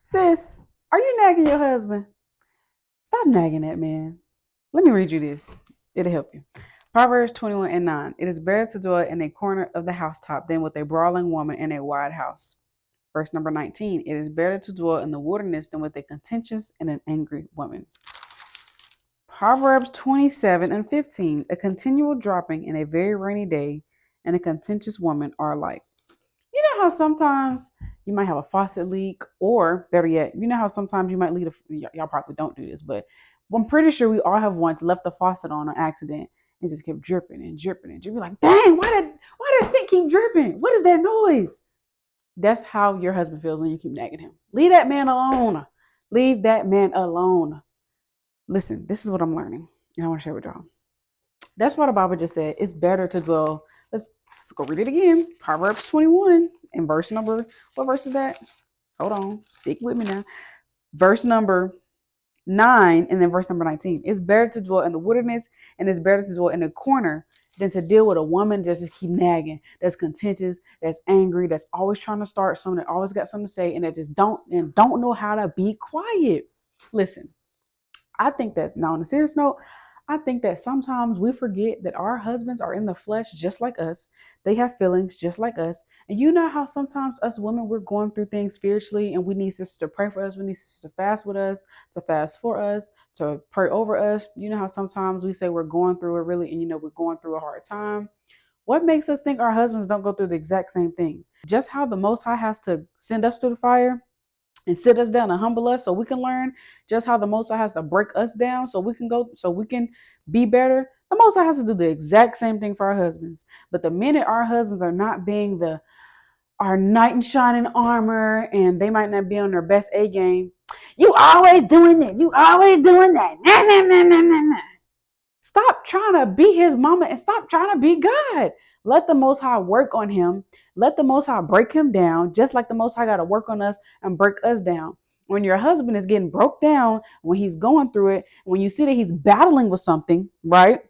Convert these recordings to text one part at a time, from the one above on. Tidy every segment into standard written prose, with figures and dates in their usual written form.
Sis, are you nagging your husband? Stop nagging that man. Let me read you this. It'll help you. Proverbs 21 and 9. It is better to dwell in a corner of the housetop than with a brawling woman in a wide house. Verse number 19. It is better to dwell in the wilderness than with a contentious and an angry woman. Proverbs 27 and 15. A continual dropping in a very rainy day and a contentious woman are alike. You know how sometimes you might have a faucet leak, or better yet, you know how sometimes you might leave y'all probably don't do this, but I'm pretty sure we all have once left the faucet on accident and just kept dripping and dripping and dripping. Like, dang, why did it keep dripping? What is that noise? That's how your husband feels when you keep nagging him. Leave that man alone. Leave that man alone. Listen, this is what I'm learning, and I want to share with y'all. That's what the Bible just said. It's better to dwell. Let's go read it again. Proverbs 21 and verse number, what verse is that? Hold on. Stick with me now. Verse number 9 and then verse number 19. It's better to dwell in the wilderness and it's better to dwell in a corner than to deal with a woman that just keep nagging, that's contentious, that's angry, that's always trying to start something, that always got something to say, and that just don't know how to be quiet. Listen, I think that now on a serious note, I think that sometimes we forget that our husbands are in the flesh just like us. They have feelings just like us. And you know how sometimes us women, we're going through things spiritually and we need sisters to pray for us. We need sisters to fast with us, to fast for us, to pray over us. You know how sometimes we say we're going through it really, and we're going through a hard time. What makes us think our husbands don't go through the exact same thing? Just how the Most High has to send us through the fire and sit us down and humble us so we can learn, just how the Most High has to break us down so we can be better. The Most High has to do the exact same thing for our husbands. But the minute our husbands are not being our knight in shining armor, and they might not be on their best A game, you always doing it. You always doing that. Nah, nah, nah, nah, nah, nah. Stop trying to be his mama and stop trying to be God. Let the Most High work on him. Let the Most High break him down, just like the Most High got to work on us and break us down. When your husband is getting broke down, when he's going through it, when you see that he's battling with something, right?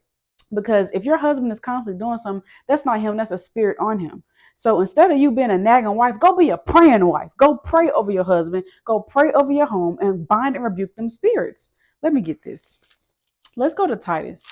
Because if your husband is constantly doing something, that's not him, that's a spirit on him. So instead of you being a nagging wife, go be a praying wife. Go pray over your husband. Go pray over your home and bind and rebuke them spirits. Let me get this. Let's go to Titus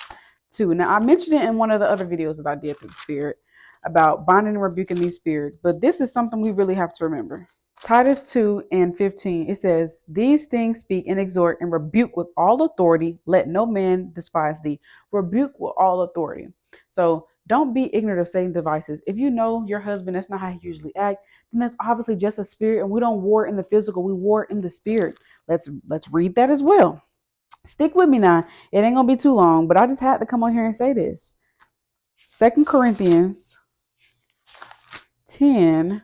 2. Now, I mentioned it in one of the other videos that I did through the spirit about binding and rebuking these spirits, but this is something we really have to remember. Titus 2 and 15, it says, these things speak and exhort and rebuke with all authority. Let no man despise thee. Rebuke with all authority. So don't be ignorant of Satan's devices. If you know your husband, that's not how he usually act, then that's obviously just a spirit, and we don't war in the physical, we war in the spirit. Let's read that as well. Stick with me now. It ain't gonna be too long, but I just had to come on here and say this. 2 Corinthians 10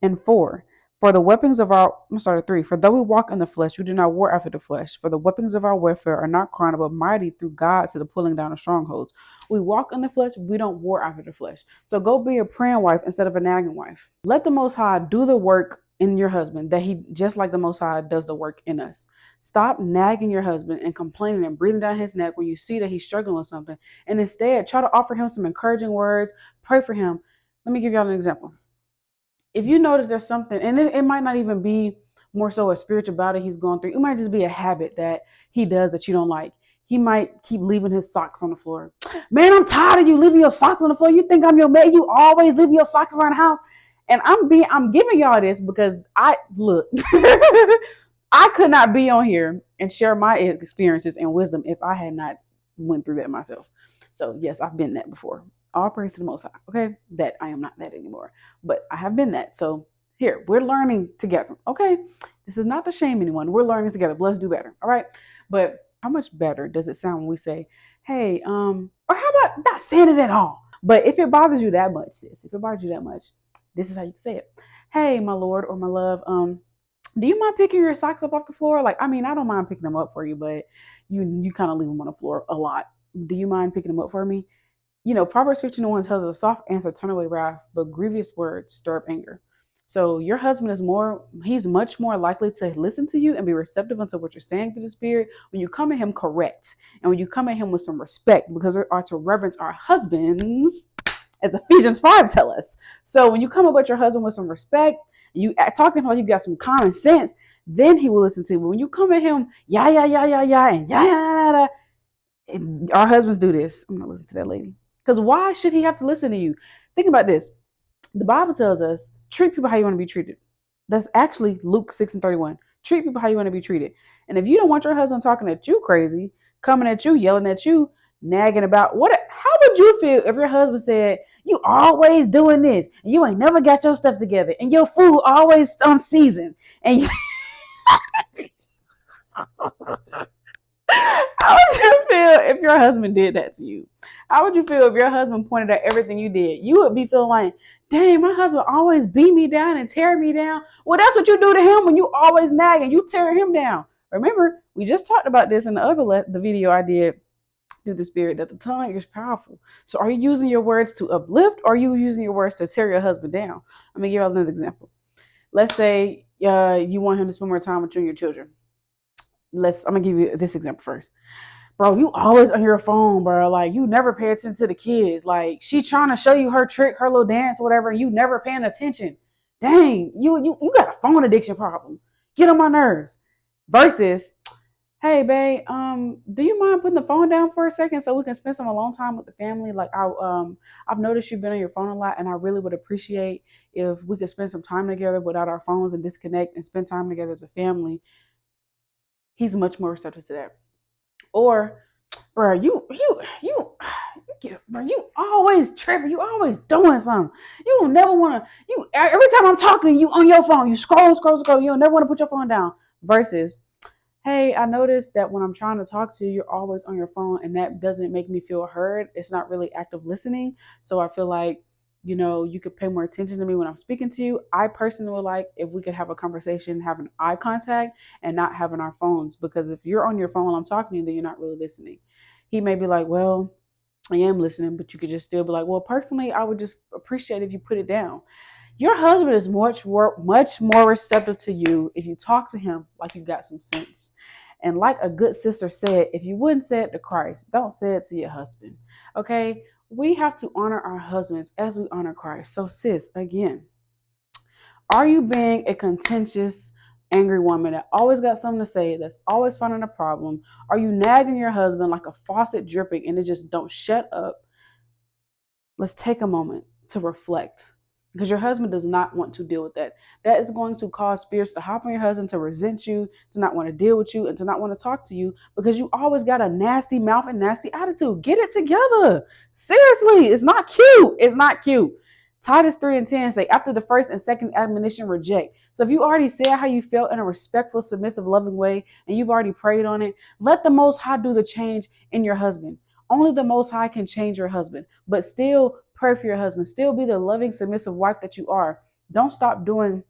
and 4. For the weapons of our, I'm sorry, 3. For though we walk in the flesh, we do not war after the flesh. For the weapons of our warfare are not carnal, but mighty through God to the pulling down of strongholds. We walk in the flesh, we don't war after the flesh. So go be a praying wife instead of a nagging wife. Let the Most High do the work in your husband, that he, just like the Most High does the work in us. Stop nagging your husband and complaining and breathing down his neck when you see that he's struggling with something. And instead, try to offer him some encouraging words, pray for him. Let me give y'all an example. If you know that there's something, and it might not even be more so a spiritual battle he's going through, it might just be a habit that he does that you don't like. He might keep leaving his socks on the floor. Man, I'm tired of you leaving your socks on the floor. You think I'm your maid? You always leave your socks around the house. And I'm giving y'all this because look, I could not be on here and share my experiences and wisdom if I had not went through that myself. So yes, I've been that before. All praise to the Most High. Okay, that I am not that anymore, but I have been that. So here, we're learning together. Okay, this is not to shame anyone. We're learning together. But let's do better. All right. But how much better does it sound when we say, "Hey," or how about not saying it at all? But if it bothers you that much, sis, if it bothers you that much, this is how you say it. Hey, my lord or my love, do you mind picking your socks up off the floor? Like, I mean, I don't mind picking them up for you, but you kind of leave them on the floor a lot. Do you mind picking them up for me? Proverbs 15:1 tells us a soft answer turn away wrath, but grievous words stir up anger. So your husband he's much more likely to listen to you and be receptive unto what you're saying to the spirit when you come at him correct and when you come at him with some respect, because we are to reverence our husbands, as Ephesians 5 tell us. So when you come up with your husband with some respect you talk to him like you got some common sense, then he will listen to you. But when you come at him, yeah, yeah, yeah, yeah, yeah, and yeah, yeah, yeah, yeah, our husbands do this. I'm not listening to that lady. Because why should he have to listen to you? Think about this. The Bible tells us treat people how you want to be treated. That's actually Luke 6:31. Treat people how you want to be treated. And if you don't want your husband talking at you crazy, coming at you, yelling at you, nagging about what, how would you feel if your husband said, you always doing this, and you ain't never got your stuff together, and your food always unseasoned, and you, how would you feel if your husband did that to you? How would you feel if your husband pointed at everything you did? You would be feeling like, dang, my husband always beat me down and tear me down. Well, that's what you do to him when you always nag and you tear him down. Remember, we just talked about this in the video I did through the spirit, that the tongue is powerful. So are you using your words to uplift, or are you using your words to tear your husband down? Let me give you another example. Let's say you want him to spend more time with you and your children. I'm gonna give you this example first. Bro, you always on your phone, bro. Like, you never pay attention to the kids. Like, she trying to show you her trick, her little dance or whatever, and you never paying attention. Dang, you got a phone addiction problem. Get on my nerves. Versus, hey babe, do you mind putting the phone down for a second so we can spend some alone time with the family? Like, I've noticed you've been on your phone a lot, and I really would appreciate if we could spend some time together without our phones and disconnect and spend time together as a family. He's much more receptive to that. Or, bro, bro, you always tripping. You always doing something. You don't never want to. You every time I'm talking to you on your phone, you scroll, scroll, scroll. You don't never want to put your phone down. Versus, hey, I noticed that when I'm trying to talk to you, you're always on your phone, and that doesn't make me feel heard. It's not really active listening. So I feel like, you could pay more attention to me when I'm speaking to you. I personally would like if we could have a conversation, having eye contact and not having our phones. Because if you're on your phone while I'm talking to you, then you're not really listening. He may be like, well, I am listening, but you could just still be like, well, personally, I would just appreciate if you put it down. Your husband is much more receptive to you if you talk to him like you've got some sense. And like a good sister said, if you wouldn't say it to Christ, don't say it to your husband. Okay? We have to honor our husbands as we honor Christ. So, sis, again, are you being a contentious, angry woman that always got something to say, that's always finding a problem? Are you nagging your husband like a faucet dripping and it just don't shut up? Let's take a moment to reflect, because your husband does not want to deal with that. That is going to cause spirits to hop on your husband, to resent you, to not want to deal with you, and to not want to talk to you because you always got a nasty mouth and nasty attitude. Get it together. Seriously, it's not cute. It's not cute. Titus 3:10 say, after the first and second admonition, reject. So if you already said how you felt in a respectful, submissive, loving way, and you've already prayed on it, let the Most High do the change in your husband. Only the Most High can change your husband, but still pray for your husband. Still be the loving, submissive wife that you are. Don't stop doing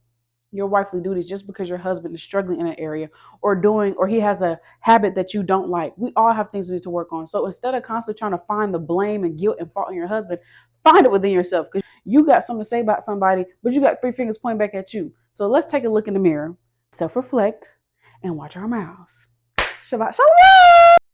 your wifely duties just because your husband is struggling in an area or he has a habit that you don't like. We all have things we need to work on. So instead of constantly trying to find the blame and guilt and fault in your husband, find it within yourself, because you got something to say about somebody, but you got three fingers pointing back at you. So let's take a look in the mirror, self-reflect, and watch our mouths. Shabbat shalom.